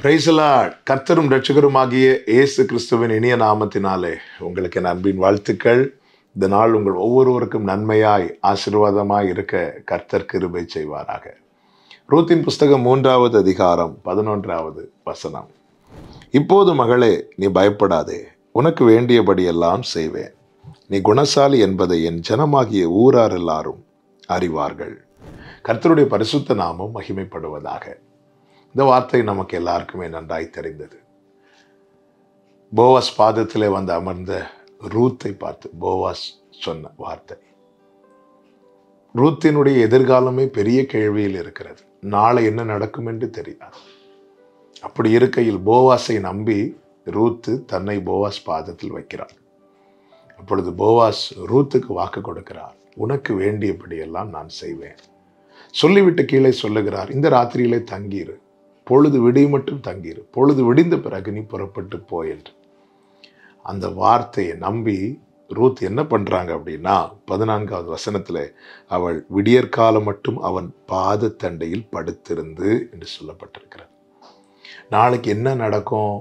Praise the Lord. கர்த்தரும் இரட்சகருமாகிய இயேசு கிறிஸ்துவின் இனிய நாமத்தினாலே உங்களுக்கு என் அன்பின் வாழ்த்துக்கள். இந்த நாள் உங்கள் ஒவ்வொருவருக்கும் நன்மையாய் ஆசீர்வாதமாய் இருக்க கர்த்தர் கிருபை செய்வாராக. ரூத்தின் புஸ்தகம் 3வது அதிகாரம் 11வது வசனம். இப்போது மகளே, நீ பயப்படாதே, உனக்கு வேண்டியபடியெல்லாம் செய்வேன். நீ குணசாலி என்பதை என் ஜனமாகிய ஊரார் எல்லாரும் அறிவார்கள். கர்த்தருடைய பரிசுத்த நாமம் மகிமைப்படுவதாக. இந்த வார்த்தை நமக்கு எல்லாருக்குமே நன்றாய் தெரிந்தது. போவாஸ் பாதத்திலே வந்து அமர்ந்த ரூத்தை பார்த்து போவாஸ் சொன்ன வார்த்தை. ரூத்தினுடைய எதிர்காலமே பெரிய கேள்வியில் இருக்கிறது. நாளை என்ன நடக்கும் என்று தெரியாது. அப்படி இருக்கையில் போவாஸை நம்பி ரூத்து தன்னை போவாஸ் பாதத்தில் வைக்கிறார். அப்பொழுது போவாஸ் ரூத்துக்கு வாக்கு கொடுக்கிறார். உனக்கு வேண்டியபடியெல்லாம் நான் செய்வேன். சொல்லிவிட்டு கீழே சொல்லுகிறார், இந்த ராத்திரியிலே தங்கியிரு, பொழுது விடிய மட்டும் தங்கியிரு, பொழுது விடிந்த பிறகு நீ புறப்பட்டு போ என்று. அந்த வார்த்தையை நம்பி ரூத் என்ன பண்றாங்க அப்படின்னா, 14வது வசனத்துல அவள் விடியற்காலம் மட்டும் அவன் பாதத்தண்டையில் படுத்திருந்து என்று சொல்லப்பட்டிருக்கிறது. நாளைக்கு என்ன நடக்கும்,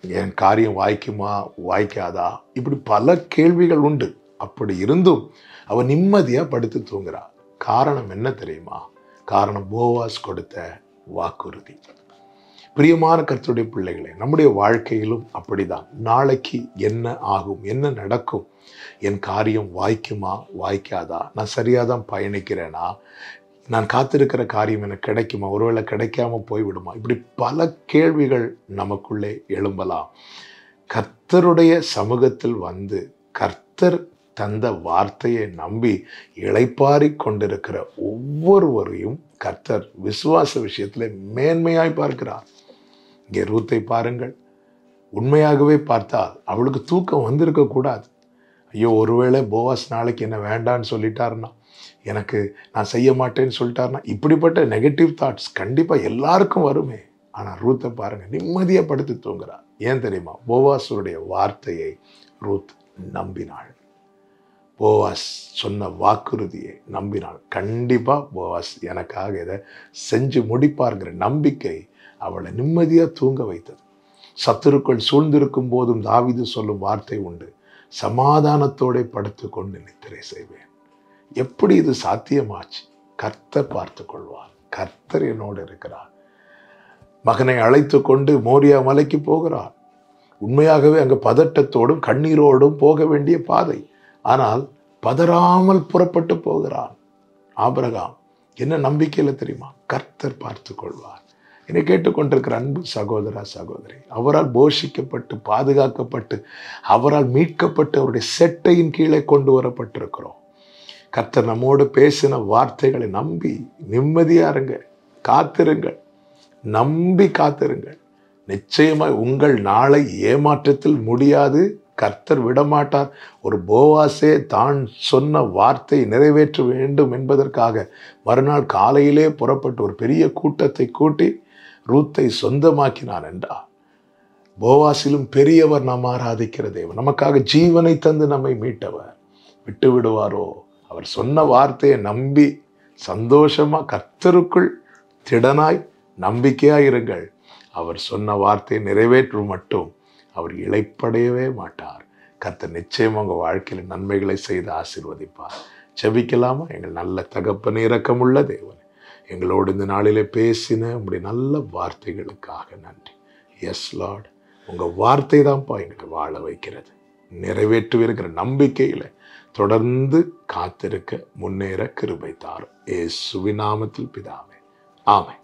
என் காரியம் வாய்க்குமா வாய்க்காதா, இப்படி பல கேள்விகள் உண்டு. அப்படி இருந்தும் அவன் நிம்மதியா படுத்து தூங்குறா. காரணம் என்ன தெரியுமா? காரணம் போவாஸ் கொடுத்த வாக்குறுதி. பிரியமான கர்த்தருடைய பிள்ளைகளே, நம்முடைய வாழ்க்கையிலும் அப்படிதான். நாளைக்கு என்ன ஆகும், என்ன நடக்கும், என் காரியம் வாய்க்குமா வாய்க்காதா, நான் சரியாதான் பயணிக்கிறேனா, நான் காத்திருக்கிற காரியம் எனக்கு கிடைக்குமா, ஒருவேளை கிடைக்காம போய்விடுமா, இப்படி பல கேள்விகள் நமக்குள்ளே எழும்பலாம். கர்த்தருடைய சமூகத்தில் வந்து கர்த்தர் தந்த வார்த்தையை நம்பி இளைப்பாரி கொண்டிருக்கிற ஒவ்வொருவரையும் கர்த்தர் விசுவாச விஷயத்திலே மேன்மையாய் பார்க்கிறார். இங்கே ரூத்தை பாருங்கள். உண்மையாகவே பார்த்தால் அவளுக்கு தூக்கம் வந்திருக்க கூடாது. ஐயோ, ஒருவேளை போவாஸ் நாளைக்கு என்ன வேண்டான்னு சொல்லிட்டாருன்னா, எனக்கு நான் செய்ய மாட்டேன்னு சொல்லிட்டாருன்னா, இப்படிப்பட்ட நெகட்டிவ் தாட்ஸ் கண்டிப்பா எல்லாருக்கும் வருமே. ஆனா ரூத்தை பாருங்க, நிம்மதியா படுத்து தூங்குறார். ஏன் தெரியுமா? போவாஸுடைய வார்த்தையை ரூத் நம்பினாள். போவாஸ் சொன்ன வாக்குறுதியை நம்பினாள். கண்டிப்பா போவாஸ் எனக்காக இதை செஞ்சு முடிப்பார்ங்கிற நம்பிக்கை அவளை நிம்மதியா தூங்க வைத்தது. சத்துருக்கள் சூழ்ந்திருக்கும் போதும் தாவீது சொல்லும் வார்த்தை உண்டு, சமாதானத்தோட படுத்து கொண்டு நித்திரை செய்வேன். எப்படி இது சாத்தியமாச்சு? கர்த்தர் பார்த்து கொள்வார். கர்த்தர் என்னோடு இருக்கிறார். மகனை அழைத்து கொண்டு மோரியா மலைக்கு போகிறார். உண்மையாகவே அங்கு பதட்டத்தோடும் கண்ணீரோடும் போக வேண்டிய பாதை. ஆனால் பதறாமல் புறப்பட்டு போகிறான் ஆபிரகாம். என்ன நம்பிக்கையில தெரியுமா? கர்த்தர் பார்த்து கொள்வார். என்னை கேட்டுக்கொண்டிருக்கிற அன்பு சகோதரா சகோதரி, அவரால் போஷிக்கப்பட்டு பாதுகாக்கப்பட்டு அவரால் மீட்கப்பட்டு அவருடைய செட்டையின் கீழே கொண்டு வரப்பட்டிருக்கிறோம். கர்த்தர் நம்மோடு பேசின வார்த்தைகளை நம்பி நிம்மதியா இருங்க, காத்திருங்கள், நம்பி காத்திருங்கள். நிச்சயமாய் உங்கள் நாளை ஏமாற்றத்தில் முடியாது. கர்த்தர் விடமாட்டார். ஒரு போவாசே தான் சொன்ன வார்த்தை நிறைவேற்ற வேண்டும் என்பதற்காக மறுநாள் காலையிலே புறப்பட்டு ஒரு பெரிய கூட்டத்தை கூட்டி ரூத்தை சொந்தமாக்கினான் என்றார். போவாசிலும் பெரியவர் நாம் ஆராதிக்கிற தேவன், நமக்காக ஜீவனை தந்து நம்மை மீட்டவர். விட்டு விடுவாரோ? அவர் சொன்ன வார்த்தையை நம்பி சந்தோஷமா கர்த்தருக்குள் திடனாய் நம்பிக்கையா இருங்கள். அவர் சொன்ன வார்த்தையை நிறைவேற்றும் மட்டும் அவர் இளைப்படையவே மாட்டார். கர்த்தர் நிச்சயம் உங்க வாழ்க்கையில் நன்மைகளை செய்து ஆசீர்வதிப்பார். ஜெபிக்கலாமா? எங்கள் நல்ல தகப்பனே, இரக்கமுள்ள தேவனே, எங்களோடு இந்த நாளிலே பேசின உங்களுடைய நல்ல வார்த்தைகளுக்காக நன்றி. எஸ் லார்ட், உங்க வார்த்தை தான்ப்பா எங்களை வாழ வைக்கிறது. நிறைவேற்றுவிருக்கிற நம்பிக்கையில தொடர்ந்து காத்திருக்க முன்னேற கிருபை தாரும். இயேசுவின் நாமத்தில் பிதாவே, ஆமென்.